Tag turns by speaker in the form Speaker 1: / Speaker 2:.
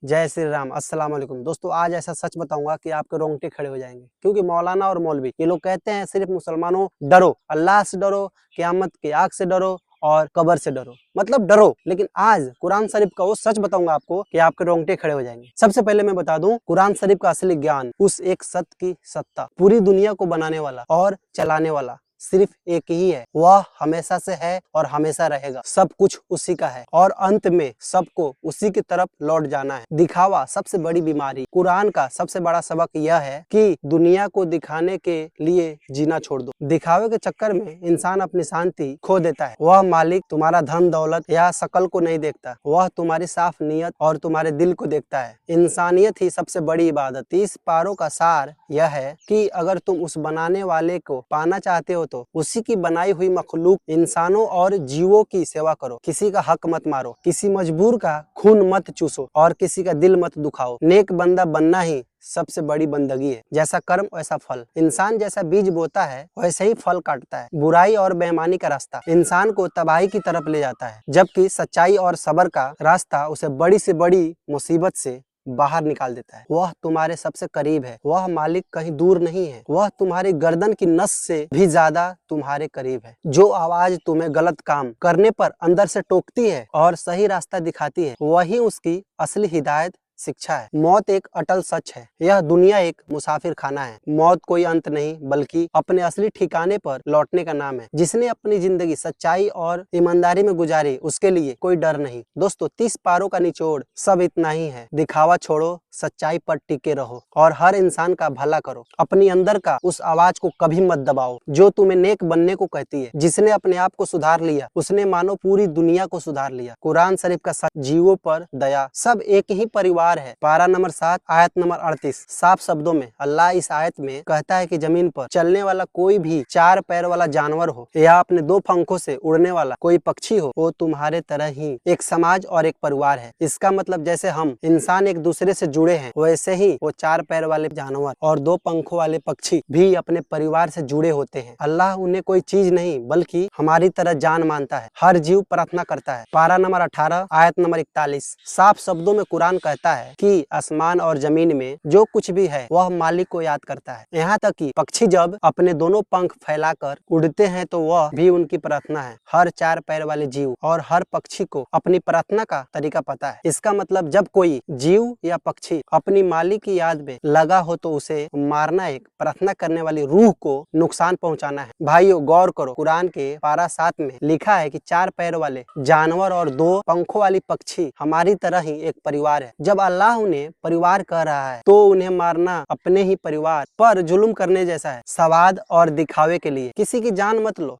Speaker 1: जय श्री राम। अस्सलाम वालेकुम। दोस्तों, आज ऐसा सच बताऊंगा कि आपके रोंगटे खड़े हो जाएंगे, क्योंकि मौलाना और मौलवी ये लोग कहते हैं सिर्फ मुसलमानों डरो, अल्लाह से डरो, क़यामत की आग से डरो और कब्र से डरो, मतलब डरो। लेकिन आज कुरान शरीफ का वो सच बताऊंगा आपको कि आपके रोंगटे खड़े हो जाएंगे। सबसे पहले मैं बता दूं, कुरान शरीफ का असली ज्ञान, उस एक सत्य की सत्ता, पूरी दुनिया को बनाने वाला और चलाने वाला सिर्फ एक ही है। वह हमेशा से है और हमेशा रहेगा। सब कुछ उसी का है और अंत में सबको उसी की तरफ लौट जाना है। दिखावा सबसे बड़ी बीमारी। कुरान का सबसे बड़ा सबक यह है कि दुनिया को दिखाने के लिए जीना छोड़ दो। दिखावे के चक्कर में इंसान अपनी शांति खो देता है। वह मालिक तुम्हारा धन दौलत या शकल को नहीं देखता, वह तुम्हारी साफ नीयत और तुम्हारे दिल को देखता है। इंसानियत ही सबसे बड़ी इबादत। इस पारों का सार यह है कि अगर तुम उस बनाने वाले को पाना चाहते हो तो उसी की बनाई हुई मखलूक इंसानों और जीवों की सेवा करो। किसी का हक मत मारो, किसी मजबूर का खून मत चूसो और किसी का दिल मत दुखाओ। नेक बंदा बनना ही सबसे बड़ी बंदगी है। जैसा कर्म वैसा फल। इंसान जैसा बीज बोता है वैसे ही फल काटता है। बुराई और बेईमानी का रास्ता इंसान को तबाही की तरफ ले जाता है, जबकि सच्चाई और सब्र का रास्ता उसे बड़ी से बड़ी मुसीबत से बाहर निकाल देता है। वह तुम्हारे सबसे करीब है। वह मालिक कहीं दूर नहीं है। वह तुम्हारी गर्दन की नस से भी ज्यादा तुम्हारे करीब है। जो आवाज तुम्हें गलत काम करने पर अंदर से टोकती है और सही रास्ता दिखाती है, वही उसकी असली हिदायत शिक्षा है। मौत एक अटल सच है। यह दुनिया एक मुसाफिर खाना है। मौत कोई अंत नहीं, बल्कि अपने असली ठिकाने पर लौटने का नाम है। जिसने अपनी जिंदगी सच्चाई और ईमानदारी में गुजारी, उसके लिए कोई डर नहीं। दोस्तों, 30 पारों का निचोड़ सब इतना ही है। दिखावा छोड़ो, सच्चाई पर टिके रहो और हर इंसान का भला करो। अपनी अंदर का उस आवाज को कभी मत दबाओ जो तुम्हें नेक बनने को कहती है। जिसने अपने आप को सुधार लिया, उसने मानो पूरी दुनिया को सुधार लिया। कुरान शरीफ का सच, जीवों पर दया, सब एक ही परिवार है। पारा नंबर 7 आयत नंबर 38। साफ शब्दों में अल्लाह इस आयत में कहता है कि जमीन पर चलने वाला कोई भी 4 पैर वाला जानवर हो या अपने 2 पंखों से उड़ने वाला कोई पक्षी हो, वो तुम्हारे तरह ही एक समाज और एक परिवार है। इसका मतलब जैसे हम इंसान एक दूसरे से जुड़े हैं, वैसे ही वो 4 पैर वाले जानवर और 2 पंखों वाले पक्षी भी अपने परिवार से जुड़े होते हैं। अल्लाह उन्हें कोई चीज नहीं बल्कि हमारी तरह जान मानता है। हर जीव प्रार्थना करता है। पारा नंबर 18 आयत नंबर 41। साफ शब्दों में कुरान कहता है कि आसमान और जमीन में जो कुछ भी है वह मालिक को याद करता है। यहाँ तक कि पक्षी जब अपने दोनों पंख फैलाकर उड़ते हैं तो वह भी उनकी प्रार्थना है। हर 4 पैर वाले जीव और हर पक्षी को अपनी प्रार्थना का तरीका पता है। इसका मतलब जब कोई जीव या पक्षी अपनी मालिक की याद में लगा हो तो उसे मारना एक प्रार्थना करने वाली रूह को नुकसान पहुंचाना है। भाइयों, गौर करो, कुरान के पारा 7 में लिखा है कि 4 पैर वाले जानवर और 2 पंखों वाली पक्षी हमारी तरह ही एक परिवार है। जब अल्लाह उन्हें परिवार कह रहा है तो उन्हें मारना अपने ही परिवार पर जुल्म करने जैसा है। सवाद और दिखावे के लिए किसी की जान मत लो।